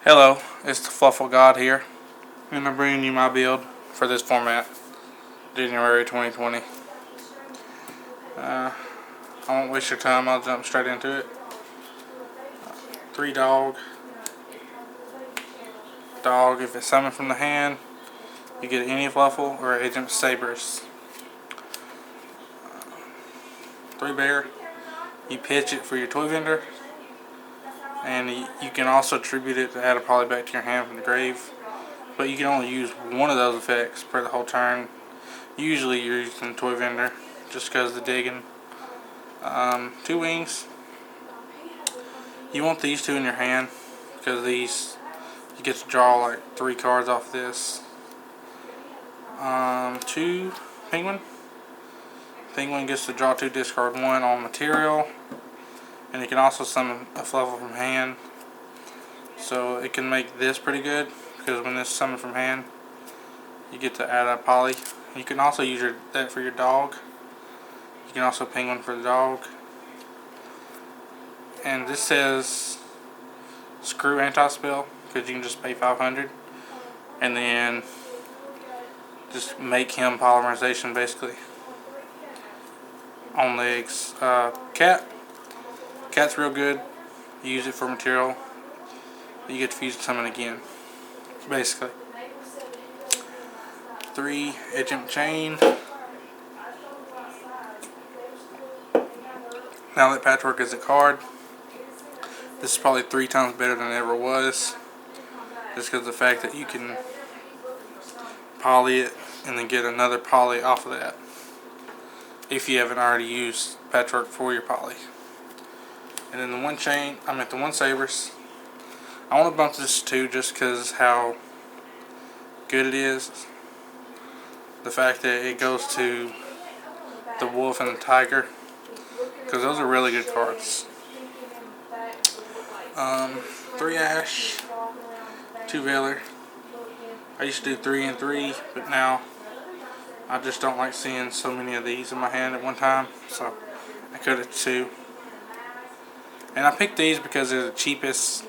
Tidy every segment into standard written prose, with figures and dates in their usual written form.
Hello, it's the Fluffal God here, and I'm bringing you my build for this format, January 2020. I won't waste your time, I'll jump straight into it. 3 dog. Dog, if it's summoned from the hand, you get any Fluffal or Agent Sabers. 3 bear, you pitch it for your toy vendor, and you can also tribute it to add a poly back to your hand from the grave. But you can only use one of those effects per the whole turn. Usually you're using toy vendor just because of the digging. 2 wings. You want these 2 in your hand because these you get to draw like 3 cards off this. 2 penguin. Penguin gets to draw 2, discard 1 on material, and you can also summon a Fluffal from hand. So it can make this pretty good because when this is summoned from hand, you get to add a poly. You can also use that for your dog. You can also penguin for the dog. And this says screw anti-spell because you can just pay 500 and then just make him polymerization basically. On legs. Cat's real good. You use it for material. You get to fuse summon again. Basically. 3 agent chain. Now that Patchwork is a card, this is probably 3 times better than it ever was. Just because of the fact that you can poly it and then get another poly off of that. If you haven't already used Patchwork for your poly. And then the 1 chain, the 1 sabers. I want to bump this to 2 just because how good it is. The fact that it goes to the wolf and the tiger, because those are really good cards. 3 ash, 2 Veiler. I used to do 3 and 3, but now I just don't like seeing so many of these in my hand at one time, so I cut it to 2. And I picked these because they're the cheapest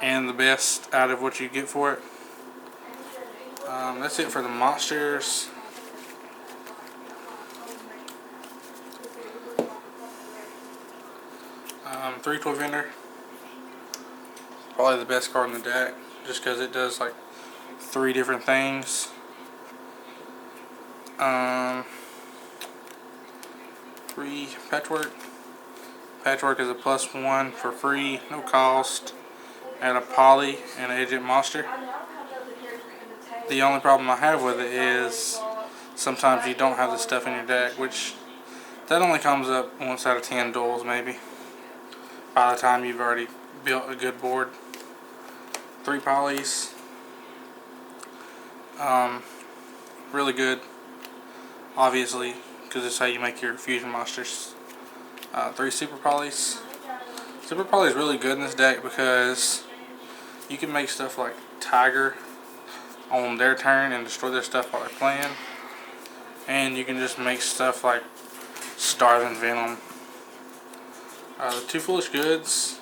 and the best out of what you get for it. That's it for the monsters. Three toy vendor. Probably the best card in the deck, just because it does like 3 different things. 3 Patchwork. Patchwork is a +1 for free, no cost. Add a poly and agent monster. The only problem I have with it is sometimes you don't have the stuff in your deck, which that only comes up once out of 10 duels maybe. By the time you've already built a good board. 3 polys. Really good, obviously, because it's how you make your fusion monsters. 3 super polys. Super poly is really good in this deck because you can make stuff like Tiger on their turn and destroy their stuff while they're playing. And you can just make stuff like Starving Venom. The 2 Foolish Goods,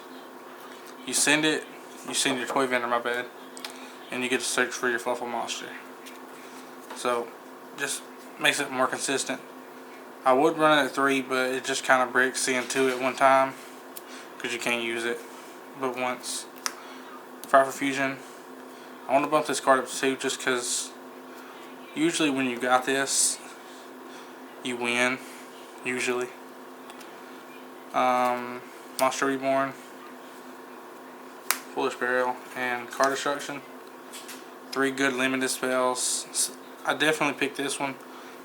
you send your toy vendor, my bad, and you get to search for your Fluffal monster. So, just makes it more consistent. I would run it at 3, but it just kind of breaks seeing 2 at one time, because you can't use it but once. Fire for Fusion. I want to bump this card up to 2 just because usually when you got this, you win. Usually. Monster Reborn, Foolish Burial, and Card Destruction. 3 good limited spells. I definitely picked this one,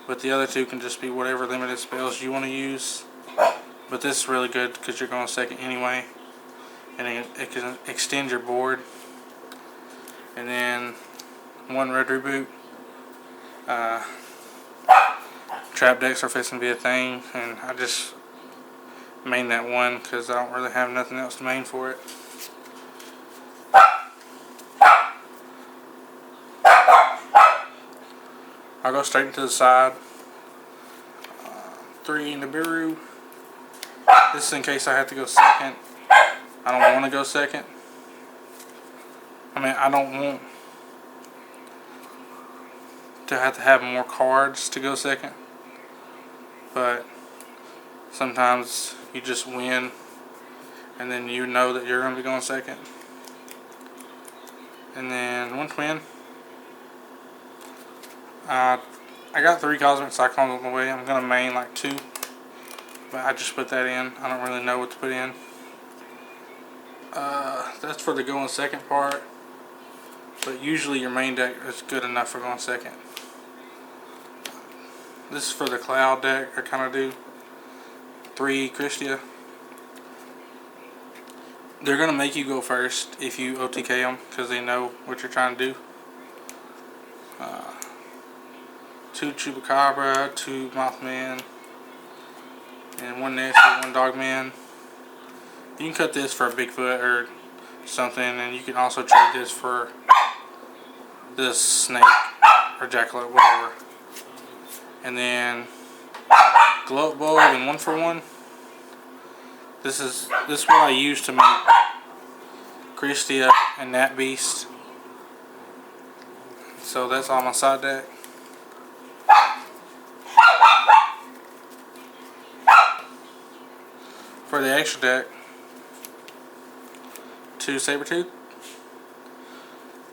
but the other 2 can just be whatever limited spells you want to use. But this is really good because you're going second anyway, and it can extend your board. And then 1 Red Reboot. Trap decks are fixing to be a thing, and I just main that 1 because I don't really have nothing else to main for it. I'll go straight into the side. 3 Nibiru. This is in case I have to go second. I don't want to go second. I mean, I don't want to have more cards to go second, but sometimes you just win and then you know that you're going to be going second. And then one twin. I got 3 Cosmic Cyclones on the way. I'm going to main like 2, but I just put that in. I don't really know what to put in. That's for the going second part, but usually your main deck is good enough for going second. This is for the cloud deck. I kind of do 3 Christia. They're going to make you go first if you OTK them because they know what you're trying to do. 2 Chupacabra, 2 Mothman, and 1 Nasty, 1 Dogman. You can cut this for a Bigfoot or something, and you can also trade this for this snake or jackalope, whatever. And then glow bulb and 1 for 1. This is what I use to make Christia and that beast. So that's all my side deck. For the extra deck, 2 Sabertooth.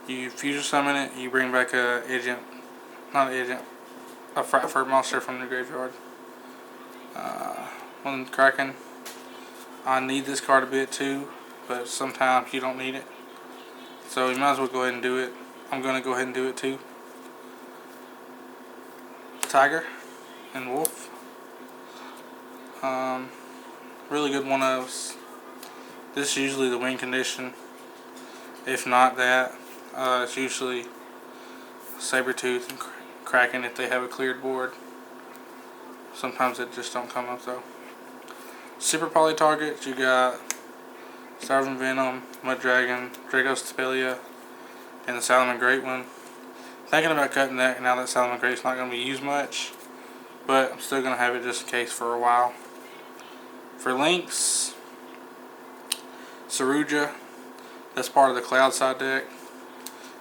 You fusion summon it, you bring back a Fratford monster from the graveyard. 1 Kraken. I need this card a bit too, but sometimes you don't need it. So you might as well go ahead and do it. I'm going to go ahead and do it too. Tiger and Wolf. Really good one-ofs. This is usually the win condition. If not that, it's usually Sabertooth and Kraken if they have a cleared board. Sometimes it just don't come up though. Super Poly targets, you got Starving Venom, Mud Dragon, Dragospelia, and the Salomon Great one. Thinking about cutting that now that Salomon Great's not going to be used much, but I'm still going to have it just in case for a while. For links, Saruja, that's part of the Cloud side deck.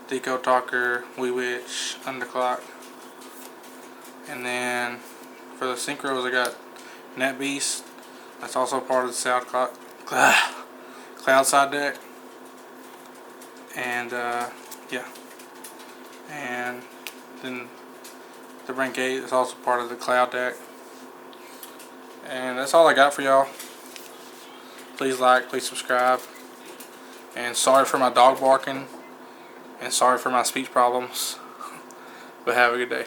Deco Talker, Wee Witch, Underclock. And then for the Synchros, I got Net Beast. That's also part of the Cloud side deck. And yeah. And then the Rank 8 is also part of the Cloud deck. And that's all I got for y'all. Please like, please subscribe. And sorry for my dog barking. And sorry for my speech problems. But have a good day.